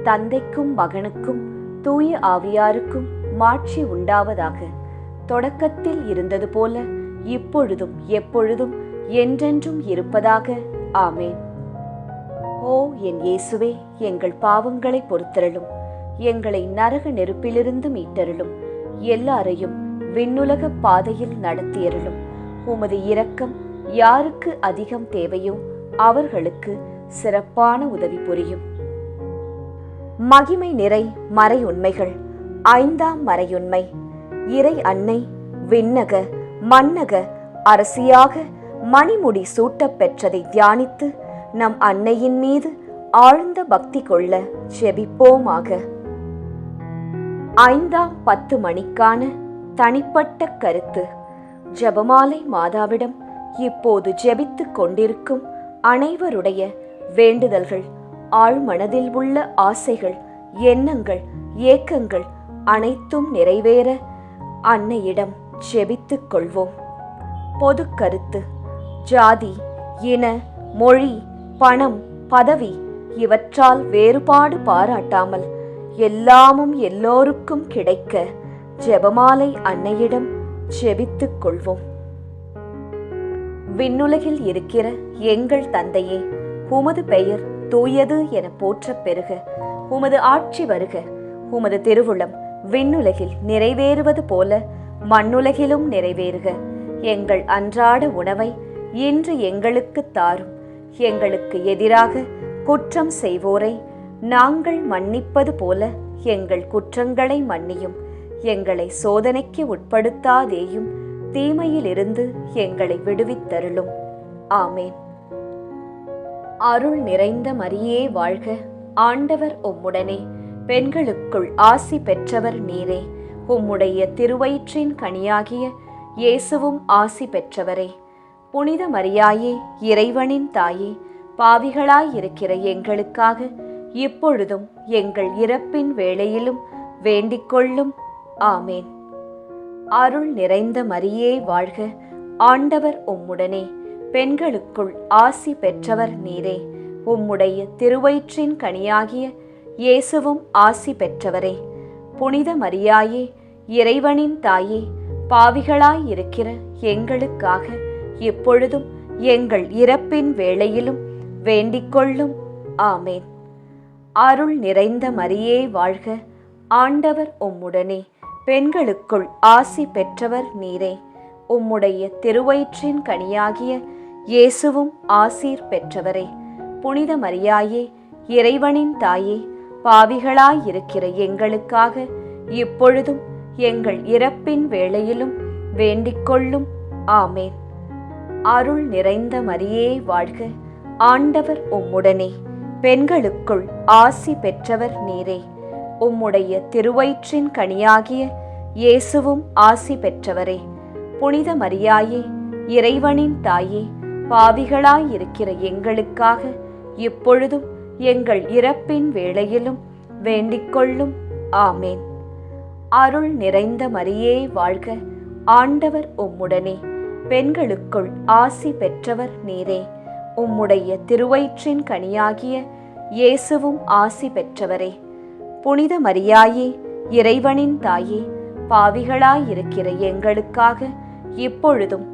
தந்தைக்கும் மகனுக்கும் தூய ஆவியாருக்கும் மாட்சி உண்டாவதாக. தொடக்கத்தில் இருந்தது போல இப்பொழுதும் எப்பொழுதும் என்றென்றும் இருப்பதாக. ஆமேன். ஓ என் இயேசுவே, எங்கள் பாவங்களை பொறுத்தருளும், எங்களை நரக நெருப்பிலிருந்து மீட்டருளும், எல்லாரையும் விண்ணுலக பாதையில் நடத்தியருளும். உமது இரக்கம் யாருக்கு அதிகம் தேவையோ அவர்களுக்கு சிறப்பான உதவி புரியும். மகிமை நிறை மறை உண்மைகள். 5ஆம் மறையுண்மை. இறை அன்னை விண்ணக மன்னக அரசியாக மணிமுடி சூட்டப் பெற்றதை தியானித்து நம் அன்னையின் மீது ஆழ்ந்த பக்தி கொள்ள ஜெபிப்போமாக. 5ஆம் 10 மணிக்கான தனிப்பட்ட கருத்து. ஜெபமாலை மாதாவிடம் இப்போது ஜெபித்துக் கொண்டிருக்கும் அனைவருடைய வேண்டுதல்கள், ஆழ்மனதில் உள்ள ஆசைகள், எண்ணங்கள், ஏக்கங்கள் அனைத்தும் நிறைவேற அன்னையிடம் ஜெபித்துக் கொள்வோம். பொது கருத்து. ஜாதி, இன, மொழி, பணம், பதவி இவற்றால் வேறுபாடு பாராட்டாமல் எல்லாமும் எல்லோருக்கும் கிடைக்க ஜெபமாலை அன்னையிடம் ஜெபித்துக் கொள்வோம். விண்ணுலகில் இருக்கிற எங்கள் தந்தையே, உமது பெயர் தூயது என போற்றப் பெறுக. உமது ஆட்சி வருக. உமது திருவுளம் விண்ணுலகில் நிறைவேறுவது போல மண்ணுலகிலும் நிறைவேறுக. எங்கள் அன்றாட உணவை இன்று எங்களுக்கு தாரும். எங்களுக்கு எதிராக குற்றம் செய்வோரை நாங்கள் மன்னிப்பது போல எங்கள் குற்றங்களை மன்னியும். எங்களை சோதனைக்கு உட்படுத்தாதேயும், தீமையிலிருந்து எங்களை விடுவித்தருளும். ஆமேன். அருள் நிறைந்த மரியே வாழ்க, ஆண்டவர் உம்முடனே. பெண்களுக்குள் ஆசி பெற்றவர் நீரே. உம்முடைய திருவயிற்றின் கனியாகிய இயேசுவும் ஆசி பெற்றவரே. புனித மரியாயே, இறைவனின் தாயே, பாவிகளாயிருக்கிற எங்களுக்காக இப்பொழுதும் எங்கள் இறப்பின் வேளையிலும் வேண்டிக்கொள்ளும். ஆமேன். அருள் நிறைந்த மரியே வாழ்க, ஆண்டவர் உம்முடனே. பெண்களுக்குள் ஆசி பெற்றவர் நீரே. உம்முடைய திருவயிற்றின் கனியாகிய இயேசுவும் ஆசி பெற்றவரே. புனித மரியாயே, இறைவனின் தாயே, பாவிகளாயிருக்கிற எங்களுக்காக இப்பொழுதும் எங்கள் இறப்பின் வேளையிலும் வேண்டிக்கொள்ளும். ஆமேன். அருள் நிறைந்த மரியே வாழ்க, ஆண்டவர் உம்முடனே. பெண்களுக்குள் ஆசி பெற்றவர் நீரே. உம்முடைய திருவயிற்றின் கனியாகிய இயேசுவும் ஆசீர் பெற்றவரே. புனித மரியாயே, இறைவனின் தாயே, பாவிகளாயிருக்கிற எங்களுக்காக இப்பொழுதும் எங்கள் இறப்பின் வேளையிலும் வேண்டிக்கொள்ளும். ஆமேன். அருள் நிறைந்த மரியே வாழ்க, ஆண்டவர் உம்முடனே. பெண்களுக்குள் ஆசி பெற்றவர் நீரே. உம்முடைய திருவயிற்றின் கனியாகிய இயேசுவும் ஆசி பெற்றவரே. புனித மரியாயே, இறைவனின் தாயே, பாவிகளாயிருக்கிற எங்களுக்காக இப்பொழுதும் எங்கள் இறப்பின் வேளையிலும் வேண்டிக்கொள்ளும். ஆமேன். அருள் நிறைந்த மரியே வாழ்க, ஆண்டவர் உம்முடனே. பெண்களுக்குள் ஆசி பெற்றவர் நீரே. உம்முடைய திருவயிற்றின் கனியாகிய இயேசுவும் ஆசி பெற்றவரே. புனித மரியாயே, இறைவனின் தாயே, பாவிகளாயிருக்கிற எங்களுக்காக இப்பொழுதும்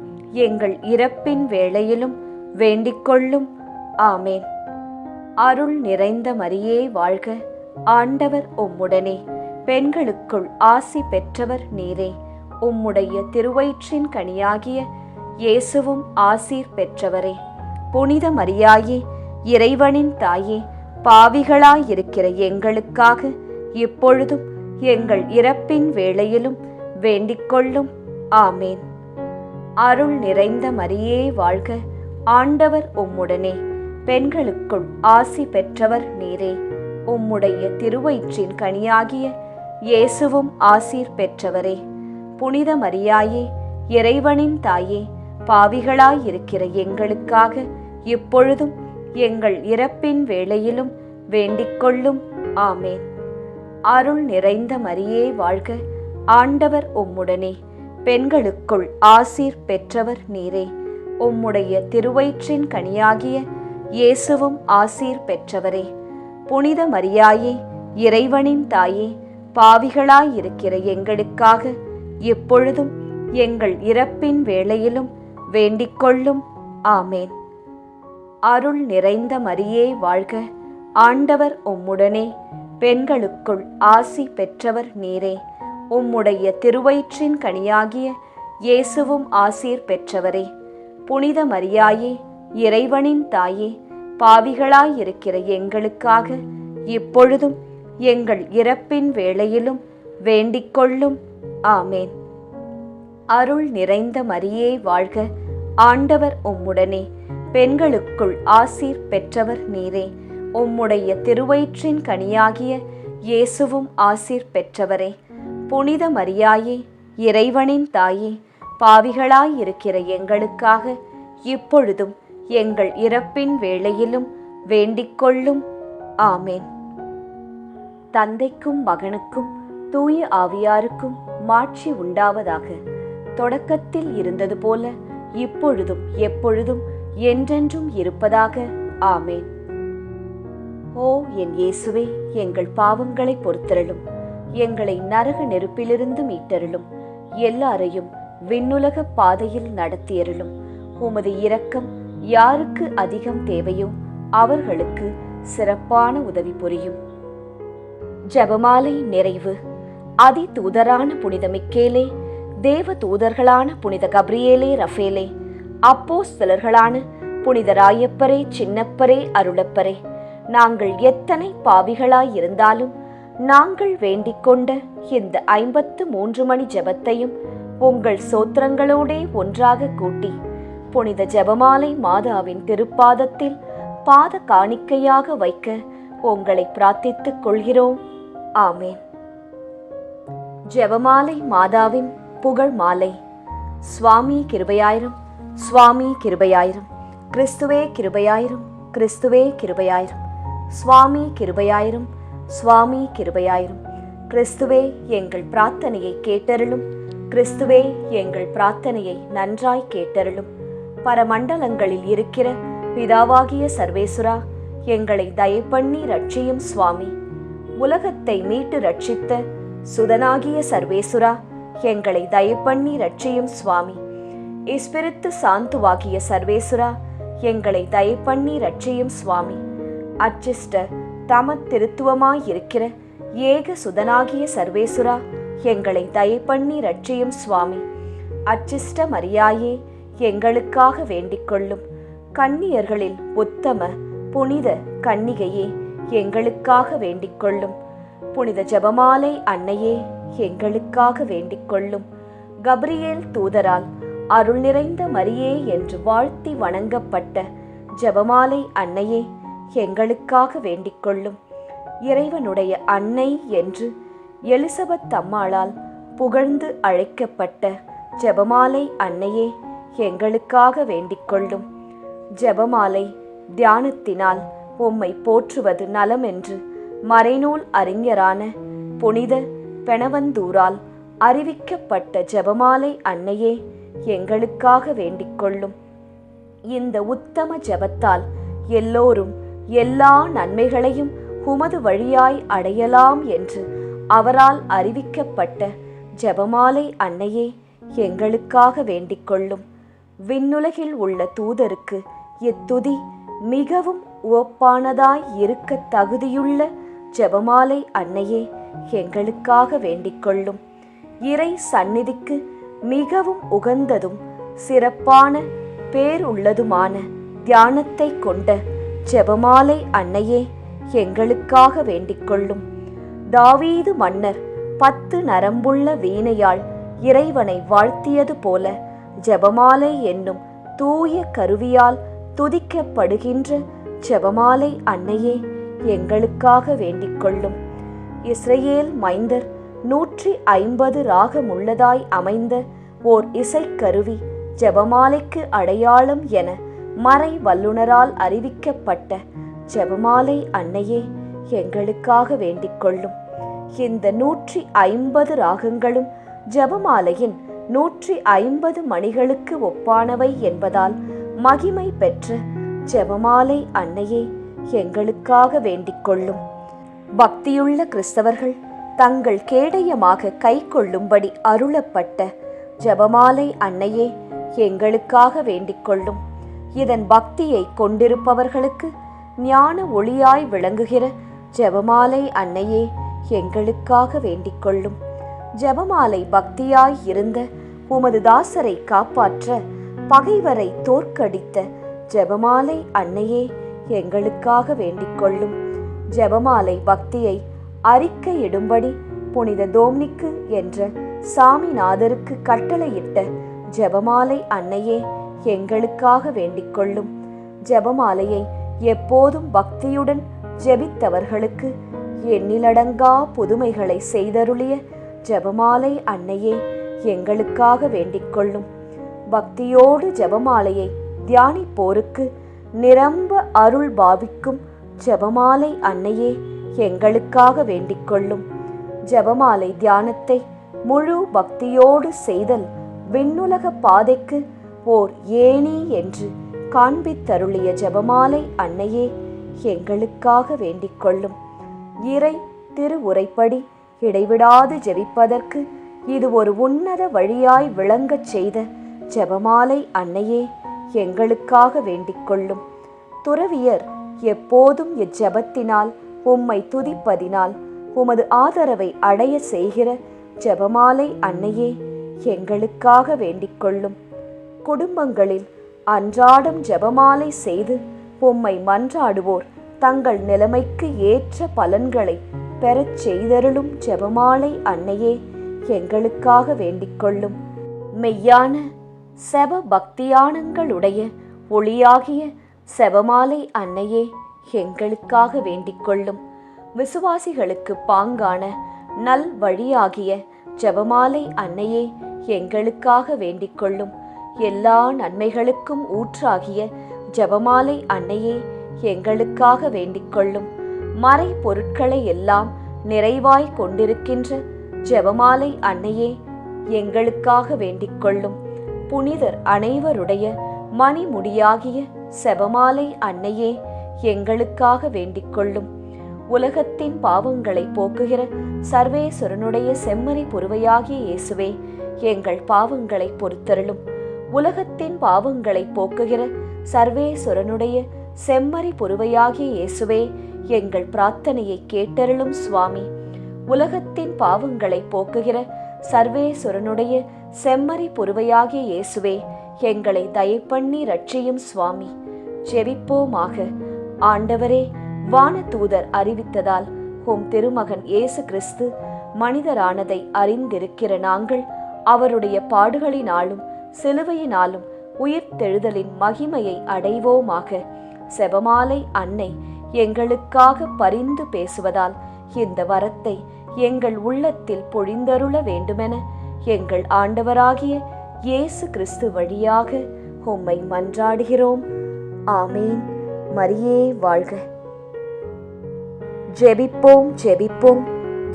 எங்கள் இறப்பின் வேளையிலும் வேண்டிக்கொள்ளும். ஆமேன். அருள் நிறைந்த மரியே வாழ்க, ஆண்டவர் உம்முடனே. பெண்களுக்குள் ஆசி பெற்றவர் நீரே. உம்முடைய திருவயிற்றின் கனியாகிய இயேசுவும் ஆசீர் பெற்றவரே. புனித மரியாயே, இறைவனின் தாயே, பாவிகளாயிருக்கிற எங்களுக்காக இப்பொழுதும் எங்கள் இறப்பின் வேளையிலும் வேண்டிக்கொள்ளும். ஆமேன். அருள் நிறைந்த மரியே வாழ்க, ஆண்டவர் உம்முடனே, பெண்களுக்குள் ஆசி பெற்றவர் நீரே. உம்முடைய திருவயிற்றின் கனியாகிய இயேசுவும் ஆசீர் பெற்றவரே. புனித மரியாயே, இறைவனின் தாயே, பாவிகளாயிருக்கிற எங்களுக்காக இப்பொழுதும் எங்கள் இறப்பின் வேளையிலும் வேண்டிக்கொள்ளும். ஆமேன். அருள் நிறைந்த மரியே வாழ்க, ஆண்டவர் உம்முடனே, பெண்களுக்குள் ஆசீர் பெற்றவர் நீரே. உம்முடைய திருவயிற்றின் கனியாகிய இயேசுவும் ஆசீர் பெற்றவரே. புனித மரியாயே, இறைவனின் தாயே, பாவிகளாயிருக்கிற எங்களுக்காக இப்பொழுதும் எங்கள் இறப்பின் வேளையிலும் வேண்டிக்கொள்ளும். ஆமேன். அருள் நிறைந்த மரியே வாழ்க, ஆண்டவர் உம்முடனே, பெண்களுக்குள் ஆசி பெற்றவர் நீரே. உம்முடைய திருவயிற்றின் கனியாகிய இயேசுவும் ஆசீர் பெற்றவரே. புனித மரியாயே, இறைவனின் தாயே, பாவிகளாயிருக்கிற எங்களுக்காக இப்பொழுதும் எங்கள் இறப்பின் வேளையிலும் வேண்டிக்கொள்ளும். ஆமேன். அருள் நிறைந்த மரியே வாழ்க, ஆண்டவர் உம்முடனே, பெண்களுக்குள் ஆசீர் பெற்றவர் நீரே. உம்முடைய திருவயிற்றின் கனியாகிய இயேசுவும் ஆசீர் பெற்றவரே. புனித மரியாயே, இறைவனின் தாயே, பாவிகளாயிருக்கிற எங்களுக்காக இப்பொழுதும் எங்கள் இறப்பின் வேளையிலும் வேண்டிக்கொள்ளும். ஆமேன். தந்தைக்கும் மகனுக்கும் தூய ஆவியாருக்கும் மாட்சி உண்டாவதாக. தொடக்கத்தில் இருந்தது போல இப்பொழுதும் எப்பொழுதும் என்றென்றும் இருப்பதாக. ஆமேன். ஓ என் இயேசுவே, எங்கள் பாவங்களை பொறுத்தருளும், எங்களை நரக நெருப்பிலிருந்து மீட்டருளும், எல்லாரையும் விண்ணுலக பாதையில் நடத்தியருளும். உமது இரக்கம் யாருக்கு அதிகம் தேவையோ அவர்களுக்கு சிறப்பான உதவி புரியும். ஜெபமாலை நிறைவு. அதி தூதரான புனித மிக்கேலே, தேவ தூதர்களான புனித கப்ரியேலே, ரஃபேலே, அப்போஸ்தலர்களான புனித ராயப்பரே, சின்னப்பரே, அருளப்பரே, நாங்கள் எத்தனை பாவிகளாயிருந்தாலும் நாங்கள் வேண்டிக்கொண்ட இந்த 53 மணி ஜெபத்தையும் உங்கள் சோத்திரங்களோடே ஒன்றாக கூட்டி புனித ஜெபமாலை மாதாவின் திருப்பாதத்தில் பாத காணிக்கையாக வைக்க உங்களை பிரார்த்தித்துக் கொள்கிறோம். ஆமேன். ஜெபமாலை மாதாவின் புகழ் மாலை. சுவாமி கிருபையாயிரும், சுவாமி கிருபையாயிரும், கிறிஸ்துவே கிருபையாயிரும், கிறிஸ்துவே கிருபையாயிரும், சுவாமி கிருபையாயிரும், சுவாமி கிருபையாயிரும். கிறிஸ்துவே எங்கள் பிரார்த்தனையை கேட்டருளும், கிறிஸ்துவே எங்கள் பிரார்த்தனையை நன்றாய் கேட்டருளும். பரமண்டலங்களில் இருக்கிற பிதாவாகிய சர்வேசுரா, எங்களை தயப்பண்ணி ரட்சியும் சுவாமி. உலகத்தை மீட்டு ரட்சித்த சுதனாகிய சர்வேசுரா, எங்களை தயப்பண்ணி ரட்சியும் சுவாமி. இஸ்பிரித்து சாந்துவாகிய சர்வேசுரா, எங்களை தயப்பண்ணி ரட்சியும் சுவாமி. அச்சிஷ்ட தம திருத்துவமாயிருக்கிற ஏக சுதனாகிய சர்வேசுரா, எங்களை தயப்பண்ணி ரட்சியும் சுவாமி. அச்சிஷ்ட மரியாயே, எங்களுக்காக வேண்டிக்கொள்ளும். கன்னியர்களில் உத்தம புனித கன்னிகையே, எங்களுக்காக வேண்டிக்கொள்ளும். புனித ஜெபமாலை அன்னையே, எங்களுக்காக வேண்டிக்கொள்ளும். கப்ரியேல் தூதரால் அருள் நிறைந்த மரியே என்று வாழ்த்தி வணங்கப்பட்ட ஜெபமாலை அன்னையே, எங்களுக்காக வேண்டிக்கொள்ளும். இறைவனுடைய அன்னை என்று எலிசபெத் அம்மாளால் புகழ்ந்து அழைக்கப்பட்ட ஜெபமாலை அன்னையே, எங்களுக்காக வேண்டிக்கொள்ளும். ஜெபமாலை தியானத்தினால் உம்மை போற்றுவது நலம் என்று மறைநூல் அறிஞரான புனித பெனவந்தூரால் அறிவிக்கப்பட்ட ஜெபமாலை அன்னையே, எங்களுக்காக வேண்டிக்கொள்ளும். இந்த உத்தம ஜெபத்தால் எல்லோரும் எல்லா நன்மைகளையும் உமது வழியாய் அடையலாம் என்று அவரால் அறிவிக்கப்பட்ட ஜெபமாலை அன்னையே, எங்களுக்காக வேண்டிக்கொள்ளும். விண்ணுலகில் உள்ள தூதருக்கு இத்துதி மிகவும் உவப்பானதாய் இருக்க தகுதியுள்ள ஜெபமாலை அன்னையே, எங்களுக்காக வேண்டிக்கொள்ளும். இறை சந்நிதிக்கு மிகவும் உகந்ததும் சிறப்பான பேருள்ளதுமான தியானத்தை கொண்ட ஜெபமாலை அன்னையே, எங்களுக்காக வேண்டிக் கொள்ளும். தாவீது மன்னர் 10 நரம்புள்ள வீணையால் இறைவனை வாழ்த்தியது போல ஜெபமாலை என்னும் தூய கருவியால் துதிக்கப்படுகின்ற ஜெபமாலை அன்னையே எங்களுக்காக வேண்டிக் கொள்ளும். இஸ்ரேல் மைந்தர் 150 ராகமுள்ளதாய் அமைந்த ஓர் இசைக்கருவி ஜெபமாலைக்கு அடையாளம் என மறை வல்லுனரால் அறிவிக்கப்பட்ட ஜெபமாலை அன்னையே எங்களுக்காக வேண்டிக் கொள்ளும். இந்த 150 ராகங்களும் ஜெபமாலையின் 150 மணிகளுக்கு ஒப்பானவை என்பதால் மகிமை பெற்ற ஜெபமாலை அன்னையே எங்களுக்காக வேண்டிக் கொள்ளும். பக்தியுள்ள கிறிஸ்தவர்கள் தங்கள் கேடயமாக கை கொள்ளும்படி அருளப்பட்ட ஜெபமாலை அன்னையே எங்களுக்காக வேண்டிக் கொள்ளும். இதன் பக்தியை கொண்டிருப்பவர்களுக்கு ஞான ஒளியாய் விளங்குகிற ஜெபமாலை அன்னையே எங்களுக்காக வேண்டிக் கொள்ளும். ஜெபமாலை பக்தியாய் இருந்த உமது தாசரை காப்பாற்ற பகைவரை தோற்கடித்த ஜெபமாலை அன்னையே எங்களுக்காக வேண்டிக் கொள்ளும். ஜெபமாலை பக்தியை அறிக்கையிடும்படி புனித தோம்னிக்கு என்ற சாமிநாதருக்கு கட்டளையிட்ட ஜெபமாலை அன்னையே எங்களுக்காக வேண்டிக் கொள்ளும். ஜெபமாலையை எப்போதும் பக்தியுடன் ஜெபித்தவர்களுக்கு எண்ணிலடங்கா புதுமைகளை செய்தருளிய ஜெபமாலை அன்னையே எங்களுக்காக வேண்டிக் கொள்ளும். பக்தியோடு ஜெபமாலையை தியானிப்போருக்கு நிரம்ப அருள் பாவிக்கும் ஜெபமாலை அன்னையே எங்களுக்காக வேண்டிக் கொள்ளும். ஜெபமாலை தியானத்தை முழு பக்தியோடு செய்தல் விண்ணுலக பாதைக்கு ஓர் ஏணி என்று காண்பித்தருளிய ஜெபமாலை அன்னையே எங்களுக்காக வேண்டிக் கொள்ளும். இறை திருவுரைப்படி இடைவிடாது ஜெபிப்பதற்கு இது ஒரு உன்னத வழியாய் விளங்கச் செய்த ஜெபமாலை அன்னையே எங்களுக்காக வேண்டிக் கொள்ளும். துறவியர் எப்போதும் இச்செபத்தினால் உம்மை துதிப்பதினால் உமது ஆதரவை அடைய செய்கிற ஜெபமாலை அன்னையே எங்களுக்காக வேண்டிக் கொள்ளும். குடும்பங்களில் அன்றாடம் ஜெபமாலை செய்து உம்மை மன்றாடுவோர் தங்கள் நிலைமைக்கு ஏற்ற பலன்களை பெறச் செய்தருளும் ஜெபமாலை அன்னையே எங்களுக்காக வேண்டிக் கொள்ளும். மெய்யான செப பக்தியானங்களுடைய ஒளியாகிய செபமாலை அன்னையே எங்களுக்காக வேண்டிக் கொள்ளும். விசுவாசிகளுக்கு பாங்கான நல் வழியாகிய ஜெபமாலை அன்னையே எங்களுக்காக வேண்டிக் கொள்ளும். எல்லா நன்மைகளுக்கும் ஊற்றாகிய ஜெபமாலை அன்னையே எங்களுக்காக வேண்டிக் கொள்ளும். மறை பொருட்களை எல்லாம் நிறைவாய் கொண்டிருக்கின்ற ஜெபமாலை அன்னையே எங்களுக்காக வேண்டிக் கொள்ளும். புனிதர் அனைவருடைய மணிமுடியாகிய செபமாலை அன்னையே எங்களுக்காக வேண்டிக் கொள்ளும். உலகத்தின் பாவங்களை போக்குகிற சர்வேஸ்வரனுடைய செம்மறி புருவையாகிய இயேசுவே எங்கள் பாவங்களை பொறுத்தருளும். உலகத்தின் பாவங்களை போக்குகிற சர்வேஸ்வரனுடைய செம்மறி புருவையாகிய இயேசுவே எங்கள் பிரார்த்தனையை கேட்டருளும் சுவாமி. உலகத்தின் பாவங்களை போக்குகிற சர்வேஸ்வரனுடைய செம்மறி புருவையாகிய இயேசுவே எங்களை தயப்பண்ணி ரட்சியும் சுவாமி. ஜெபிப்போமாக. ஆண்டவரே, வானதூதர் அறிவித்ததால் உம் திருமகன் இயேசு கிறிஸ்து மனிதரானதை அறிந்திருக்கிற நாங்கள் அவருடைய பாடுகளினாலும் சிலுவையினாலும் உயிர்த்தெழுதலின் மகிமையை அடைவோமாக. செபமாலை அன்னை எங்களுக்காக பரிந்து பேசுவதால் இந்த வரத்தை எங்கள் உள்ளத்தில் பொழிந்தருள வேண்டுமென எங்கள் ஆண்டவராகிய இயேசு கிறிஸ்து வழியாக உம்மை மன்றாடுகிறோம். ஆமேன். மரியே வாழ்க. ஜெபிப்போம் ஜெபிப்போம்,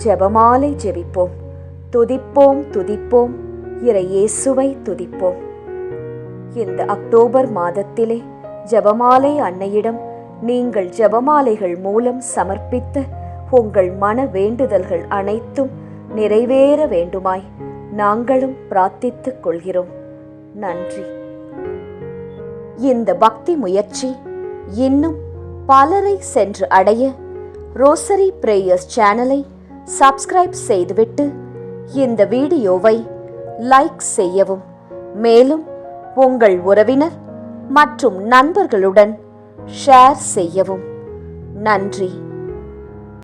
ஜெபமாலை ஜெபிப்போம். துதிப்போம் துதிப்போம், இறை இயேசுவை துதிப்போம். இந்த அக்டோபர் மாதத்திலே ஜெபமாலை அன்னையிடம் நீங்கள் ஜெபமாலைகள் மூலம் சமர்ப்பித்த உங்கள் மன வேண்டுதல்கள் அனைத்தும் நிறைவேற வேண்டுமாய் நாங்களும் பிரார்த்தித்துக் கொள்கிறோம். நன்றி. இந்த பக்தி முயற்சி இன்னும் பலரை சென்று அடைய ரோசரி பிரேயர்ஸ் சேனலை சப்ஸ்கிரைப் செய்துவிட்டு இந்த வீடியோவை லைக் செய்யவும். மேலும் உங்கள் உறவினர் மற்றும் நண்பர்களுடன் ஷேர் செய்யவும். நன்றி.